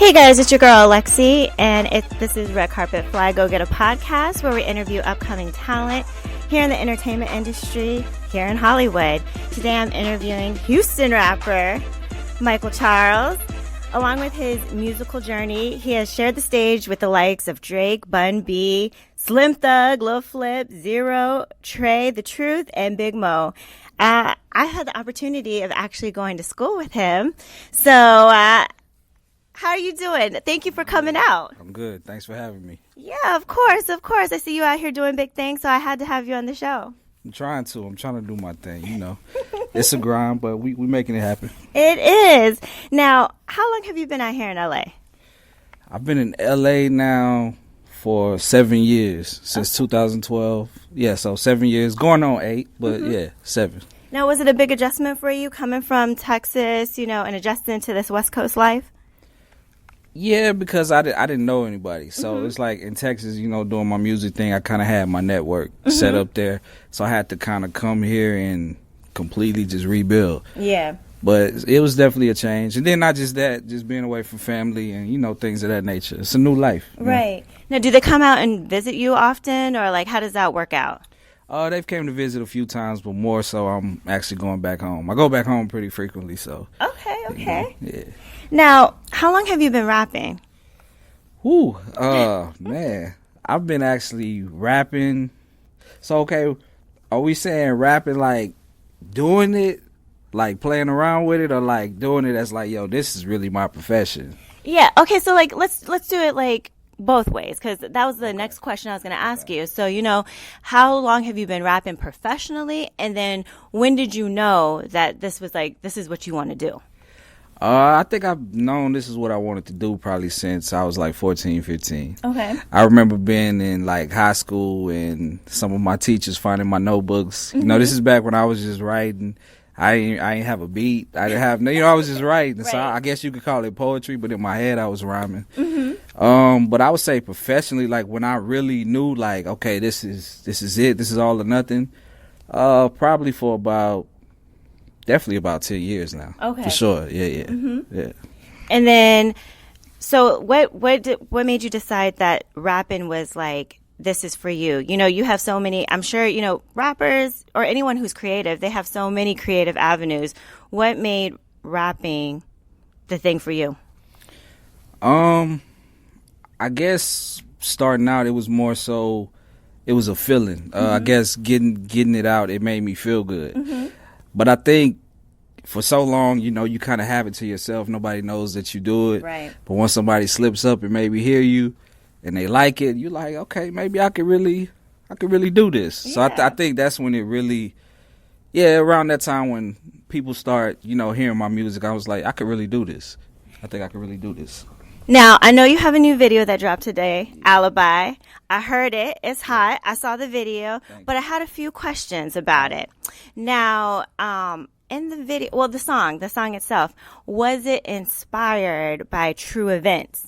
Hey guys, it's your girl Lexi, and this is Red Carpet Fly Go-Getta Podcast, where we interview upcoming talent here in the entertainment industry here in Hollywood. Today I'm interviewing Houston rapper Michael Charles. Along with his musical journey, he has shared the stage with the likes of Drake, Bun B, Slim Thug, Lil Flip, Zero, Trey, The Truth, and Big Mo. I had the opportunity of actually going to school with him, so how are you doing? Thank you for coming out. I'm good. Thanks for having me. Yeah, of course. I see you out here doing big things, so I had to have you on the show. I'm trying to do my thing, you know. It's a grind, but we making it happen. It is. Now, how long have you been out here in L.A.? I've been in L.A. now for 7 years, since 2012. Yeah, so 7 years. Going on 8, but yeah, 7. Now, was it a big adjustment for you coming from Texas, and adjusting to this West Coast life? Yeah, because I didn't know anybody. So it's like in Texas, doing my music thing, I kind of had my network set up there. So I had to kind of come here and completely just rebuild. Yeah. But it was definitely a change. And then not just that, just being away from family and, things of that nature. It's a new life. Right. Now, do they come out and visit you often, or how does that work out? They've came to visit a few times, but more so I'm actually going back home. I go back home pretty frequently, so. Okay. Yeah. Now, how long have you been rapping? Man. I've been actually rapping. So, okay, are we saying rapping like doing it, like playing around with it, or like doing it as like, yo, this is really my profession? Yeah, okay, so let's do it both ways, because that was the next question I was going to ask you. So, how long have you been rapping professionally, and then when did you know that this is what you want to do? I think I've known this is what I wanted to do probably since I was like 14, 15. Okay. I remember being in like high school and some of my teachers finding my notebooks. This is back when I was just writing. I ain't have a beat. I didn't have I was just writing. Right. So I guess you could call it poetry, but in my head I was rhyming. But I would say professionally, like when I really knew, like, okay, this is it. This is all or nothing. Probably for definitely about 10 years now. Okay. For sure. Yeah. Yeah. And then, so what made you decide that rapping was this is for you? You have so many, I'm sure, rappers or anyone who's creative, they have so many creative avenues. What made rapping the thing for you? I guess starting out, it was more so, it was a feeling. I guess getting it out, it made me feel good. But I think for so long, you kind of have it to yourself. Nobody knows that you do it. Right. But once somebody slips up and maybe hear you and they like it, you're like, okay, maybe I could really do this. Yeah. So I think that's when it really, around that time when people start, hearing my music, I was like, I could really do this. I think I could really do this. Now, I know you have a new video that dropped today, Alibi. I heard it. It's hot. I saw the video, but I had a few questions about it. Now, in the video, the song itself, was it inspired by true events?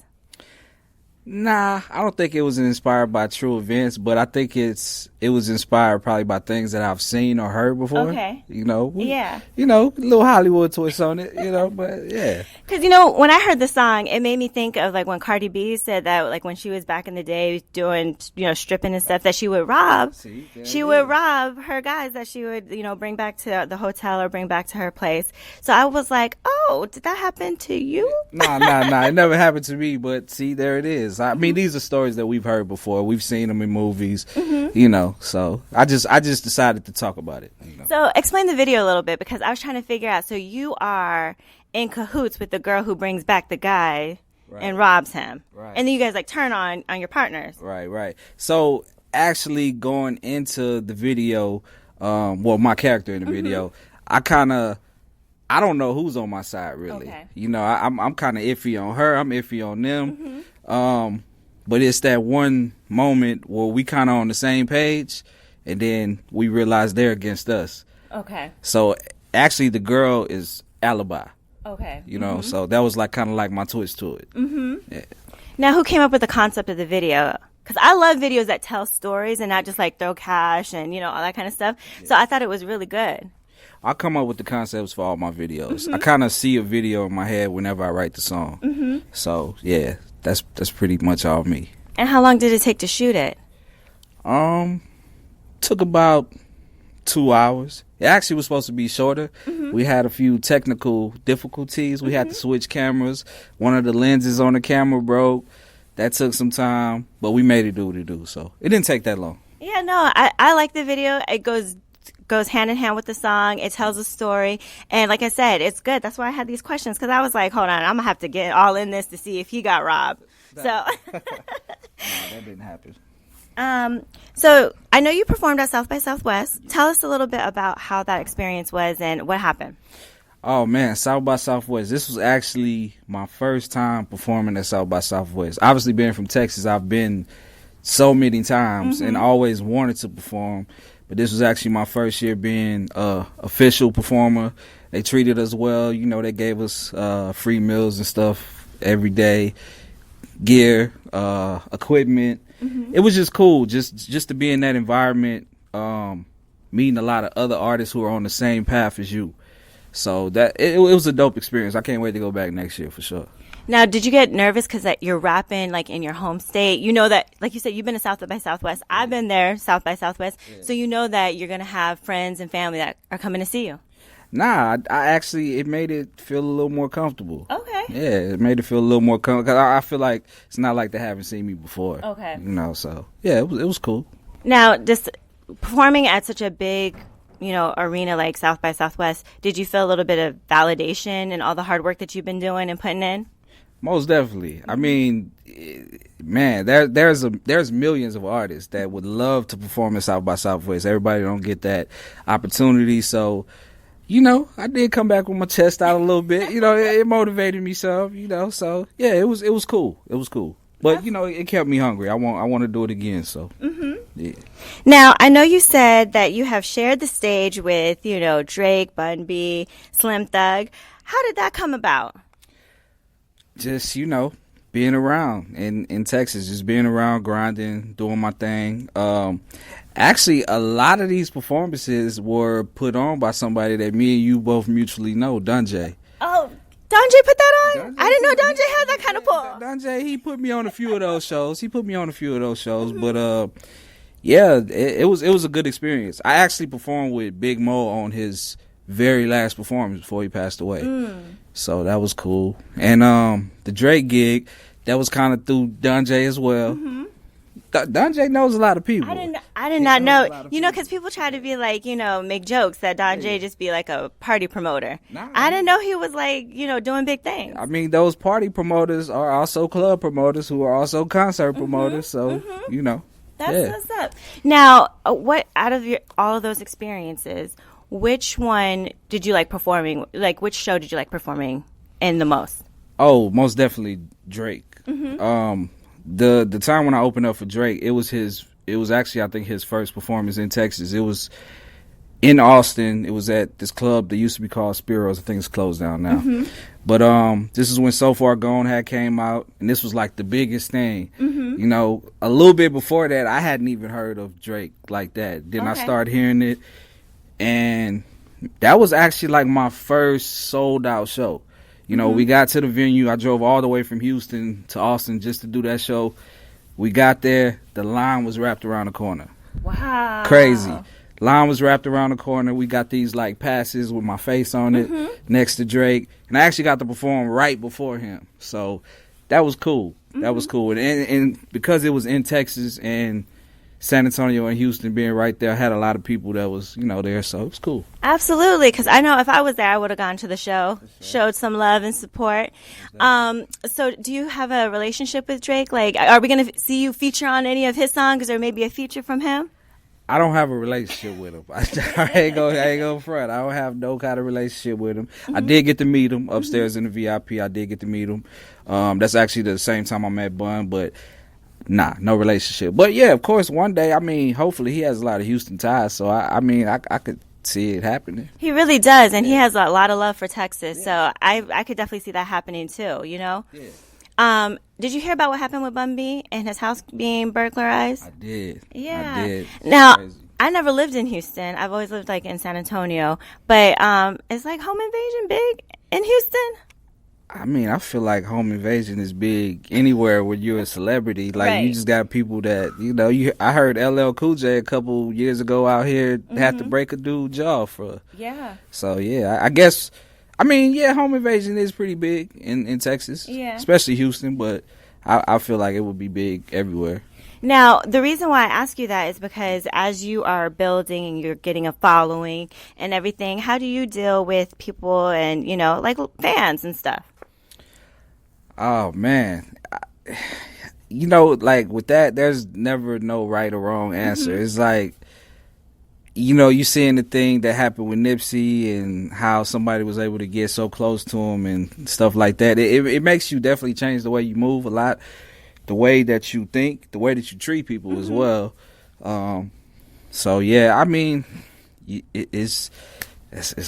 Nah, I don't think it was inspired by true events, but I think it was inspired probably by things that I've seen or heard before. Okay. Yeah. Little Hollywood twist on it, but yeah. Because, when I heard the song, it made me think of when Cardi B said that when she was back in the day doing, stripping and stuff, that she would rob. Would rob her guys that she would, bring back to the hotel or bring back to her place. So I was like, oh, did that happen to you? Nah. It never happened to me, but see, there it is. I mean, these are stories that we've heard before. We've seen them in movies, so I just decided to talk about it. So explain the video a little bit, because I was trying to figure out, so you are in cahoots with the girl who brings back the guy and robs him. Right. And then you guys turn on your partners. Right. So actually going into the video, my character in the video, I don't know who's on my side really. Okay. I'm kind of iffy on her. I'm iffy on them. But it's that one moment where we kind of on the same page, and then we realize they're against us. Okay. So actually, the girl is Alibi. Okay. So that was kind of my twist to it. Yeah. Now, who came up with the concept of the video? Because I love videos that tell stories and not just throw cash and all that kind of stuff. Yeah. So I thought it was really good. I come up with the concepts for all my videos. I kind of see a video in my head whenever I write the song. So yeah, that's pretty much all me. And how long did it take to shoot it? Took about 2 hours. It actually was supposed to be shorter. We had a few technical difficulties. We had to switch cameras. One of the lenses on the camera broke. That took some time, but we made it do what it do. So it didn't take that long. Yeah, no, I like the video. It goes hand in hand with the song. It tells a story. And like I said, it's good. That's why I had these questions, because I was like, hold on, I'm going to have to get all in this to see if he got robbed. So No, that didn't happen. So I know you performed at South by Southwest. Tell us a little bit about how that experience was and what happened. Oh man, South by Southwest. This was actually my first time performing at South by Southwest. Obviously, being from Texas, I've been so many times and always wanted to perform. But this was actually my first year being a official performer. They treated us well. You know, they gave us free meals and stuff every day, gear, equipment. It was just cool just to be in that environment, meeting a lot of other artists who are on the same path as you. So that it was a dope experience. I can't wait to go back next year for sure. Now, did you get nervous because that you're rapping like in your home state? You know that, like you said, you've been to South by Southwest. I've been there, South by Southwest. Yeah. So you know that you're going to have friends and family that are coming to see you. Nah, I actually, it made it feel a little more comfortable. Okay. Yeah, it made it feel a little more comfortable. Cause I feel like it's not like they haven't seen me before. Okay. You know, so yeah, it was cool. Now, just performing at such a big, arena like South by Southwest, did you feel a little bit of validation and all the hard work that you've been doing and putting in? Most definitely. I mean, man, there's millions of artists that would love to perform at South by Southwest. Everybody don't get that opportunity, so I did come back with my chest out a little bit. It motivated me some. So yeah, it was cool. It was cool, but it kept me hungry. I want to do it again. So yeah. Now, I know you said that you have shared the stage with Drake, Bun B, Slim Thug. How did that come about? Just being around in Texas, just being around, grinding, doing my thing. Actually, a lot of these performances were put on by somebody that me and you both mutually know, Dunjay. Oh, Dunjay put that on? I didn't know Dunjay had that kind of pull. Dunjay, he put me on a few of those shows. But yeah, it was a good experience. I actually performed with Big Mo on his very last performance before he passed away. So that was cool. And the Drake gig, that was kind of through Dunjay as well. Dunjay knows a lot of people. I did not know. Because people try to be like, make jokes that Dunjay just be like a party promoter. Nah, I didn't know he was like, doing big things. I mean, those party promoters are also club promoters who are also concert promoters. So, That's what's up. Now, what out of all of those experiences, which one did you like performing? Like, which show did you like performing in the most? Oh, most definitely Drake. The time when I opened up for Drake, it was actually, I think, his first performance in Texas. It was in Austin. It was at this club that used to be called Spiro's. I think it's closed down now. But this is when So Far Gone had came out, and this was like the biggest thing. A little bit before that, I hadn't even heard of Drake like that. Then I started hearing it, and that was actually like my first sold out show. We got to the venue. I drove all the way from Houston to Austin just to do that show. We got there. The line was wrapped around the corner. Wow. Crazy. Line was wrapped around the corner. We got these like passes with my face on it next to Drake. And I actually got to perform right before him. So that was cool. That was cool. And because it was in Texas and San Antonio and Houston being right there, I had a lot of people that was, there, so it was cool. Absolutely, because I know if I was there, I would have gone to the show, showed some love and support. So do you have a relationship with Drake? Like, are we going to see you feature on any of his songs or maybe a feature from him? I don't have a relationship with him. I ain't go front. I don't have no kind of relationship with him. I did get to meet him upstairs in the VIP. I did get to meet him. That's actually the same time I met Bun, but nah, no relationship. But yeah, of course, one day, hopefully he has a lot of Houston ties, so I could see it happening. He really does, and he has a lot of love for Texas, so I could definitely see that happening too, Yeah. Did you hear about what happened with Bun B and his house being burglarized? I did. Yeah. I did. Now, I never lived in Houston. I've always lived like in San Antonio. But is like home invasion big in Houston? I mean, I feel like home invasion is big anywhere where you're a celebrity. Like, Right. you just got people that, you know, I heard LL Cool J a couple years ago out here had to break a dude's jaw for. Yeah. So, yeah, I guess, I mean, yeah, home invasion is pretty big in Texas. Yeah. Especially Houston, but I feel like it would be big everywhere. Now, the reason why I ask you that is because as you are building and you're getting a following and everything, how do you deal with people and, you know, like fans and stuff? Oh, man. You know, like with that, there's never no right or wrong answer. It's like, you know, you seeing the thing that happened with Nipsey and how somebody was able to get so close to him and stuff like that. It makes you definitely change the way you move a lot, the way that you think, the way that you treat people as well. So, yeah, I mean, it's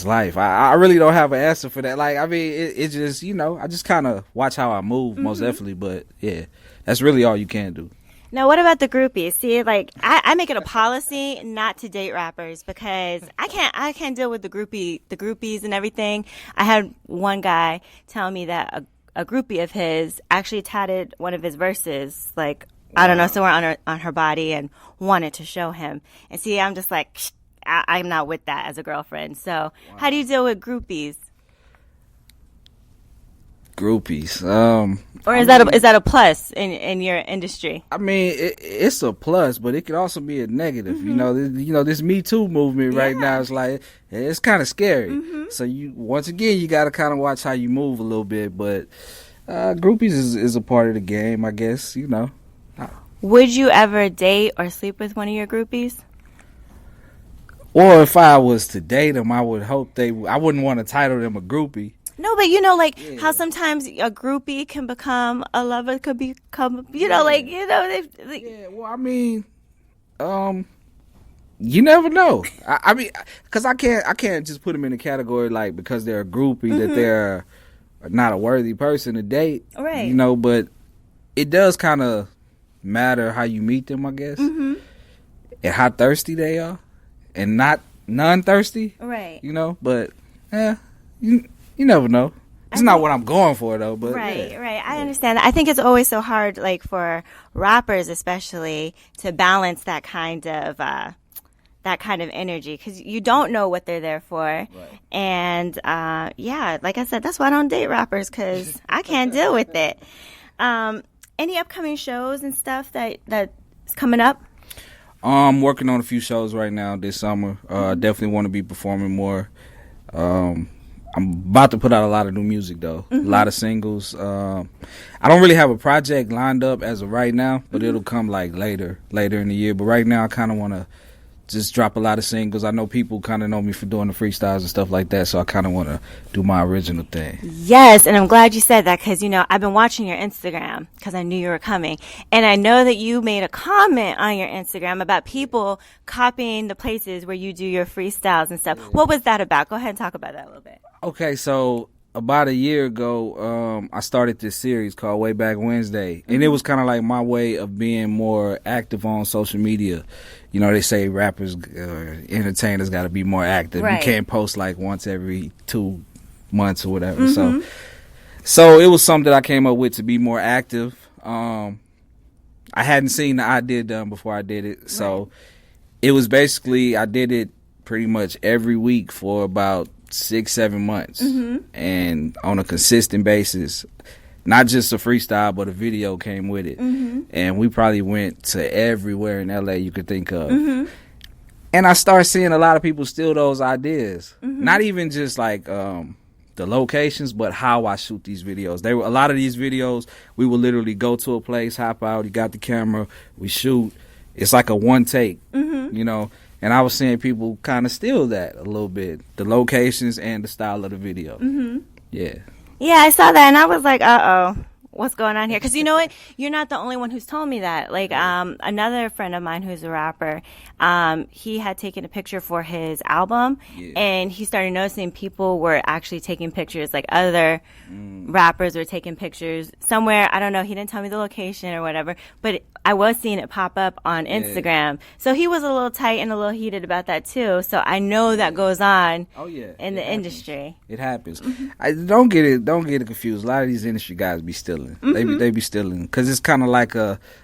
life. I really don't have an answer for that. Like, I mean, it just, you know, I just kind of watch how I move, most definitely. But, yeah, that's really all you can do. Now, what about the groupies? See, like, I make it a policy not to date rappers because I can't deal with the groupies and everything. I had one guy tell me that a groupie of his actually tatted one of his verses, like, I don't know, somewhere on her body and wanted to show him. And see, I'm just like, I'm not with that as a girlfriend. So how do you deal with groupies? Groupies. Or is that a plus in your industry? I mean, it's a plus, but it could also be a negative. You know, this Me Too movement right now is like, it's kind of scary. So once again, you got to kind of watch how you move a little bit. But groupies is a part of the game, I guess. You know. Would you ever date or sleep with one of your groupies? Or if I was to date them, I would hope I wouldn't want to title them a groupie. No, but you know, like how sometimes a groupie can become a lover, could become, you know, like, you know. Yeah, well, I mean, you never know. I mean, because I can't just put them in a category like because they're a groupie that they're not a worthy person to date. Right. You know, but it does kind of matter how you meet them, I guess, and how thirsty they are, and not non-thirsty. Right. You know, but you never know. It's not what I'm going for, though. But right. I understand that. I think it's always so hard, like for rappers especially, to balance that kind of energy because you don't know what they're there for. Right. And yeah, like I said, that's why I don't date rappers because I can't deal with it. Any upcoming shows and stuff that's coming up? I'm working on a few shows right now this summer. Definitely want to be performing more. I'm about to put out a lot of new music, though. A lot of singles. I don't really have a project lined up as of right now, but it'll come like later in the year. But right now, I kind of want to just drop a lot of singles. I know people kind of know me for doing the freestyles and stuff like that, so I kind of want to do my original thing. Yes, and I'm glad you said that because, you know, I've been watching your Instagram because I knew you were coming. And I know that you made a comment on your Instagram about people copying the places where you do your freestyles and stuff. What was that about? Go ahead and talk about that a little bit. Okay, so about a year ago, I started this series called Way Back Wednesday, and it was kind of like my way of being more active on social media. You know, they say rappers, entertainers got to be more active. Right. You can't post like once every 2 months or whatever. So it was something that I came up with to be more active. I hadn't seen the idea done before I did it, so it was basically I did it pretty much every week for about 6-7 months, and on a consistent basis. Not just a freestyle, but a video came with it. And we probably went to everywhere in LA you could think of. And I started seeing a lot of people steal those ideas. Not even just like the locations, but how I shoot these videos. A lot of these videos, we would literally go to a place, hop out, you got the camera, we shoot. It's like a one take, you know. And I was seeing people kind of steal that a little bit, the locations and the style of the video. Yeah. Yeah, I saw that and I was like, what's going on here? Because you know what? You're not the only one who's told me that. Like, another friend of mine who's a rapper, he had taken a picture for his album, and he started noticing people were actually taking pictures. Like, other rappers were taking pictures somewhere. I don't know. He didn't tell me the location or whatever, but I was seeing it pop up on Instagram. So he was a little tight and a little heated about that too. So I know that goes on in the industry. It happens. I don't get it confused. A lot of these industry guys be stealing. They be stealing because it's kind of like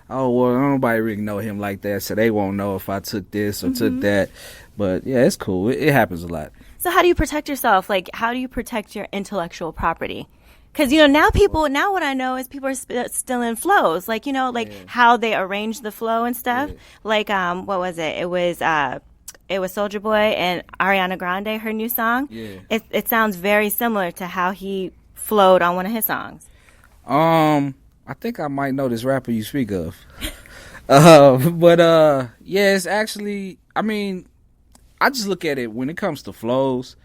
nobody really know him like that, so they won't know if I took this or took that. But yeah, it's cool. It happens a lot. So how do you protect yourself? Like, how do you protect your intellectual property? Because, you know, now what I know is people are stealing flows. Like, you know, like how they arrange the flow and stuff. Yeah. Like, what was it? It was Soulja Boy and Ariana Grande, her new song. Yeah. It sounds very similar to how he flowed on one of his songs. I think I might know this rapper you speak of. Yeah, it's actually, I mean, I just look at it when it comes to flows.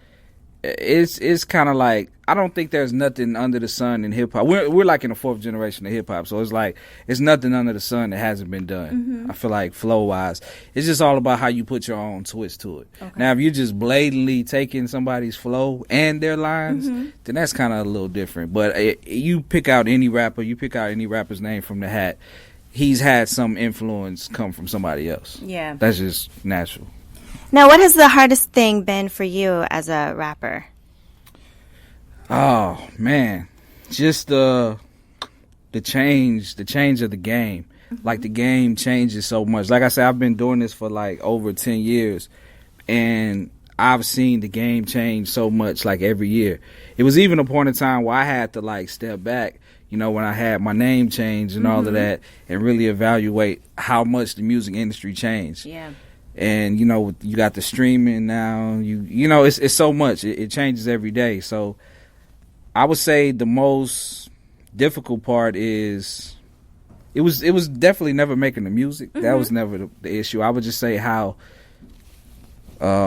It's kind of like, I don't think there's nothing under the sun in hip hop. We're like in the fourth generation of hip hop, so it's like it's nothing under the sun that hasn't been done. I feel like flow wise, it's just all about how you put your own twist to it. Okay. Now, if you're just blatantly taking somebody's flow and their lines, then that's kind of a little different. But you pick out any rapper, you pick out any rapper's name from the hat, he's had some influence come from somebody else. Yeah, that's just natural. Now, what has the hardest thing been for you as a rapper? Oh man, just the change of the game. Like, the game changes so much. Like I said, I've been doing this for like over 10 years, and I've seen the game change so much, like every year. It was even a point in time where I had to like step back, you know, when I had my name changed and all of that, and really evaluate how much the music industry changed. Yeah. And, you know, you got the streaming now. You know, it's so much. It changes every day. So I would say the most difficult part is it was definitely never making the music. That was never the issue. I would just say how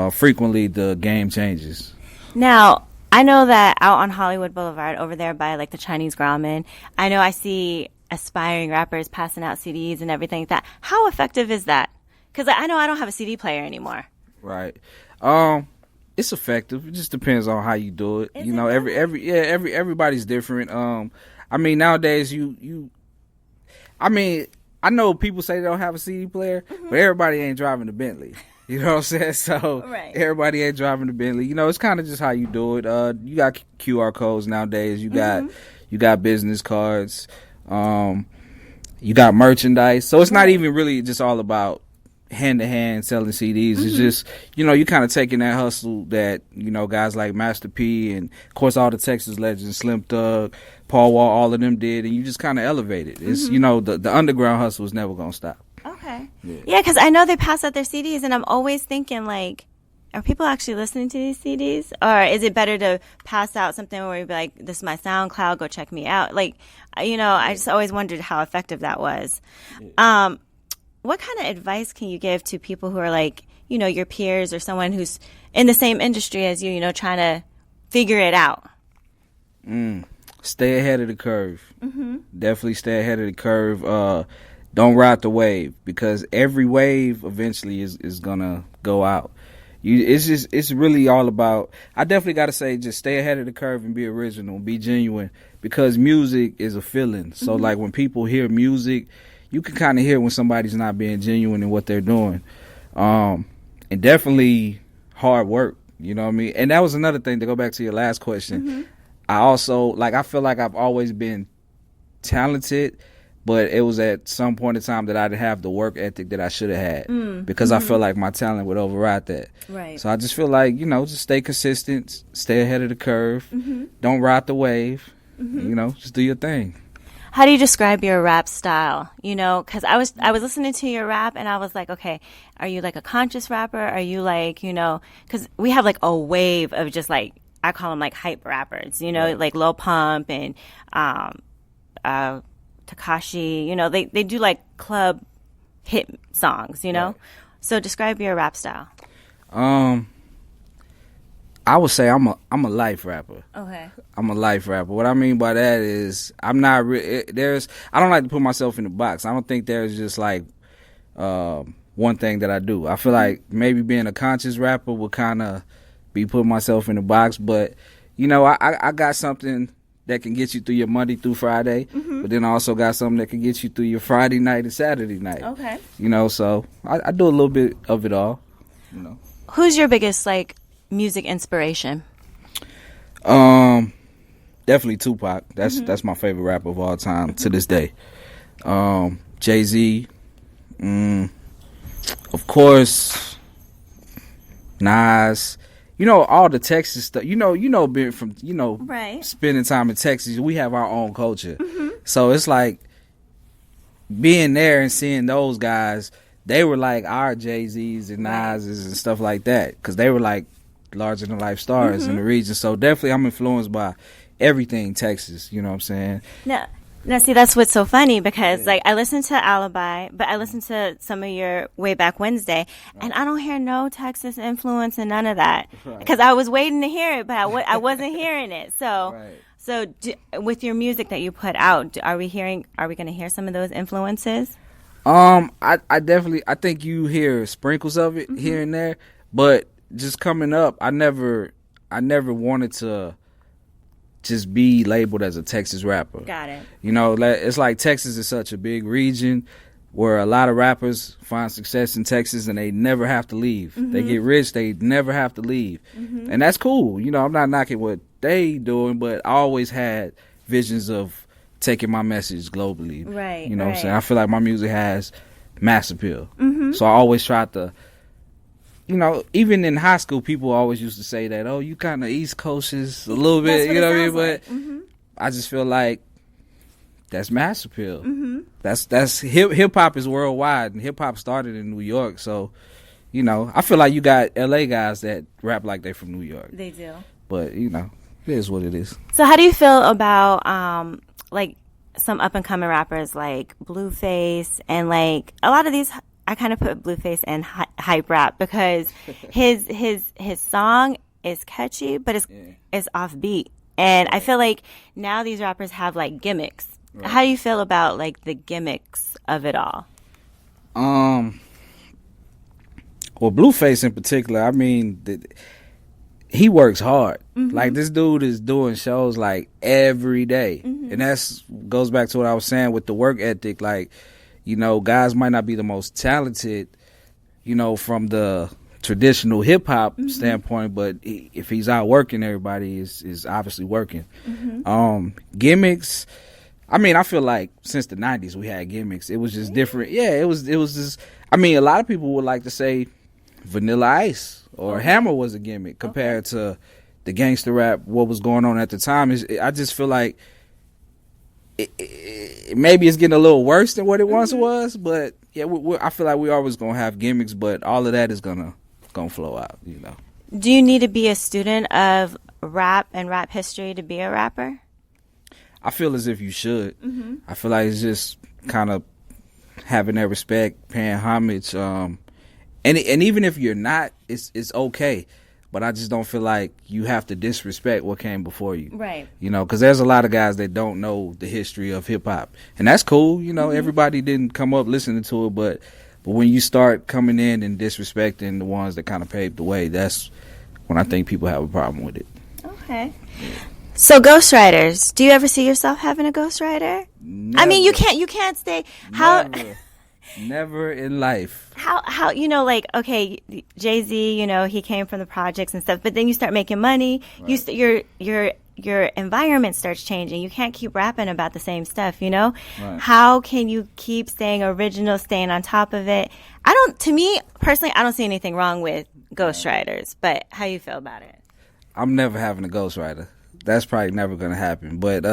frequently the game changes. Now, I know that out on Hollywood Boulevard over there by like the Chinese Grauman, I know I see aspiring rappers passing out CDs and everything like that. How effective is that? Because I know I don't have a CD player anymore. Right. It's effective. It just depends on how you do it. You know, everybody's different. I mean, nowadays I mean, I know people say they don't have a CD player, but everybody ain't driving a Bentley. You know what I'm saying? So everybody ain't driving a Bentley. You know, it's kind of just how you do it. You got QR codes nowadays. You got business cards. You got merchandise. So it's not even really just all about hand-to-hand selling CDs. It's just, you know, you kind of taking that hustle that, you know, guys like Master P and, of course, all the Texas legends, Slim Thug, Paul Wall, all of them did, and you just kind of elevated. It's, you know, the underground hustle is never going to stop. Okay. Yeah, because I know they pass out their CDs, and I'm always thinking, like, are people actually listening to these CDs? Or is it better to pass out something where you'd be like, this is my SoundCloud, go check me out? Like, you know, I just always wondered how effective that was. What kind of advice can you give to people who are like, you know, your peers or someone who's in the same industry as you know, trying to figure it out? Stay ahead of the curve. Definitely stay ahead of the curve. Don't ride the wave, because every wave eventually is gonna go out. It's really all about, I definitely got to say, just stay ahead of the curve and be original, be genuine, because music is a feeling. So like when people hear music, you can kind of hear when somebody's not being genuine in what they're doing. And definitely hard work, you know what I mean? And that was another thing, to go back to your last question. I also, like, I feel like I've always been talented, but it was at some point in time that I didn't have the work ethic that I should have had, because I feel like my talent would override that. Right. So I just feel like, you know, just stay consistent, stay ahead of the curve, don't ride the wave, you know, just do your thing. How do you describe your rap style? You know, because I was listening to your rap and I was like, okay, are you like a conscious rapper? Are you like, you know, because we have like a wave of just like, I call them like hype rappers, you know, like Lil Pump and Tekashi, you know, they do like club hit songs, you know? So describe your rap style. I would say I'm a life rapper. Okay. I'm a life rapper. What I mean by that is I'm not I don't like to put myself in a box. I don't think there's just like one thing that I do. I feel like maybe being a conscious rapper would kind of be putting myself in a box, but you know, I got something that can get you through your Monday through Friday, but then I also got something that can get you through your Friday night and Saturday night. Okay. You know, so I do a little bit of it all. You know. Who's your biggest like music inspiration? Definitely Tupac. That's my favorite rapper of all time to this day. Jay-Z, of course, Nas. You know, all the Texas stuff. You know, being from right. spending time in Texas, we have our own culture. So it's like being there and seeing those guys. They were like our Jay-Z's and Nas's and stuff like that, because they were like larger than life stars in the region. So definitely, I'm influenced by everything Texas. You know what I'm saying? Now, see, that's what's so funny, because like I listened to Alibi, but I listened to some of your Way Back Wednesday, and I don't hear no Texas influence and none of that, because I was waiting to hear it, but I wasn't hearing it. So, with your music that you put out, are we going to hear some of those influences? I think you hear sprinkles of it here and there, but just coming up, I never wanted to just be labeled as a Texas rapper. Got it. You know, it's like Texas is such a big region where a lot of rappers find success in Texas and they never have to leave. They get rich, they never have to leave. And that's cool. You know, I'm not knocking what they doing, but I always had visions of taking my message globally. Right. You know what I'm saying? I feel like my music has mass appeal. So I always tried to, you know, even in high school, people always used to say that, oh, you kind of East Coasters a little bit, you know what I mean? But I just feel like that's mass appeal. That's hip hop is worldwide, and hip hop started in New York. So, you know, I feel like you got LA guys that rap like they're from New York. They do. But, you know, it is what it is. So how do you feel about like some up and coming rappers like Blueface, and like a lot of these? I kind of put Blueface in hype rap, because his song is catchy, but it's offbeat, and I feel like now these rappers have like gimmicks. Right. How do you feel about like the gimmicks of it all? Well, Blueface in particular, I mean, he works hard. Like, this dude is doing shows like every day, and that's goes back to what I was saying with the work ethic. Like, you know, guys might not be the most talented, you know, from the traditional hip hop standpoint, but if he's out working, everybody is obviously working. Gimmicks. I mean, I feel like since the 90s we had gimmicks. It was just different. Yeah, it was just. I mean, a lot of people would like to say Vanilla Ice or Hammer was a gimmick compared to the gangster rap. What was going on at the time I just feel like. Maybe it's getting a little worse than what it once was, but yeah, I feel like we always gonna have gimmicks, but all of that is gonna flow out, you know. Do you need to be a student of rap and rap history to be a rapper? I feel as if you should. I feel like it's just kind of having that respect, paying homage, and even if you're not, it's okay. But I just don't feel like you have to disrespect what came before you. Right. You know, because there's a lot of guys that don't know the history of hip-hop. And that's cool. You know, everybody didn't come up listening to it. But when you start coming in and disrespecting the ones that kind of paved the way, that's when I think people have a problem with it. Okay. So ghostwriters, do you ever see yourself having a ghostwriter? Never. I mean, you can't stay. How? Never in life. How you know, like, okay, Jay-Z, you know, he came from the projects and stuff, but then you start making money, right. Your environment starts changing. You can't keep rapping about the same stuff, you know? Right. How can you keep staying original, staying on top of it? To me personally, I don't see anything wrong with ghostwriters, but how you feel about it? I'm never having a ghostwriter. That's probably never going to happen. But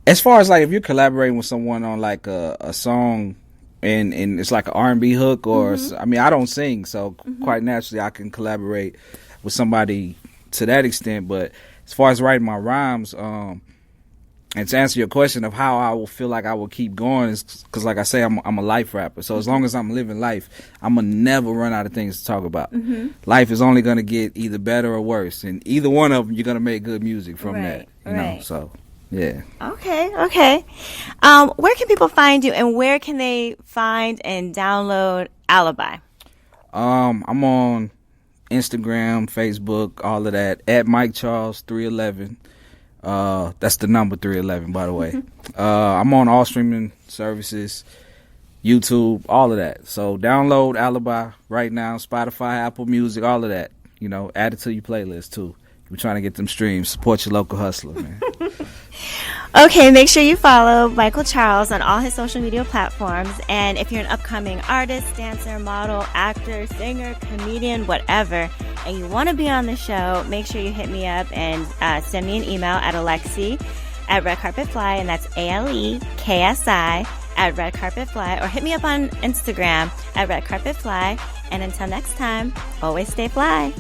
as far as like if you're collaborating with someone on like a song, and it's like an R&B hook, or I mean, I don't sing, so quite naturally I can collaborate with somebody to that extent. But as far as writing my rhymes, And to answer your question of how I will feel like I will keep going is because, like I say, I'm a life rapper. So as long as I'm living life, I'm going to never run out of things to talk about. Life is only going to get either better or worse. And either one of them, you're going to make good music from that. You know, so, yeah. Okay. Where can people find you, and where can they find and download Alibi? I'm on Instagram, Facebook, all of that, at Mike Charles 311. That's the number 311, by the way. I'm on all streaming services, YouTube, all of that. So download Alibi right now, Spotify, Apple Music, all of that. You know, add it to your playlist too. We're trying to get them streams. Support your local hustler, man. Okay, make sure you follow Michael Charles on all his social media platforms. And if you're an upcoming artist, dancer, model, actor, singer, comedian, whatever, and you want to be on the show, make sure you hit me up and send me an email at Alexi@RedCarpetFly, and that's ALEKSI @RedCarpetFly, or hit me up on Instagram @RedCarpetFly. And until next time, always stay fly.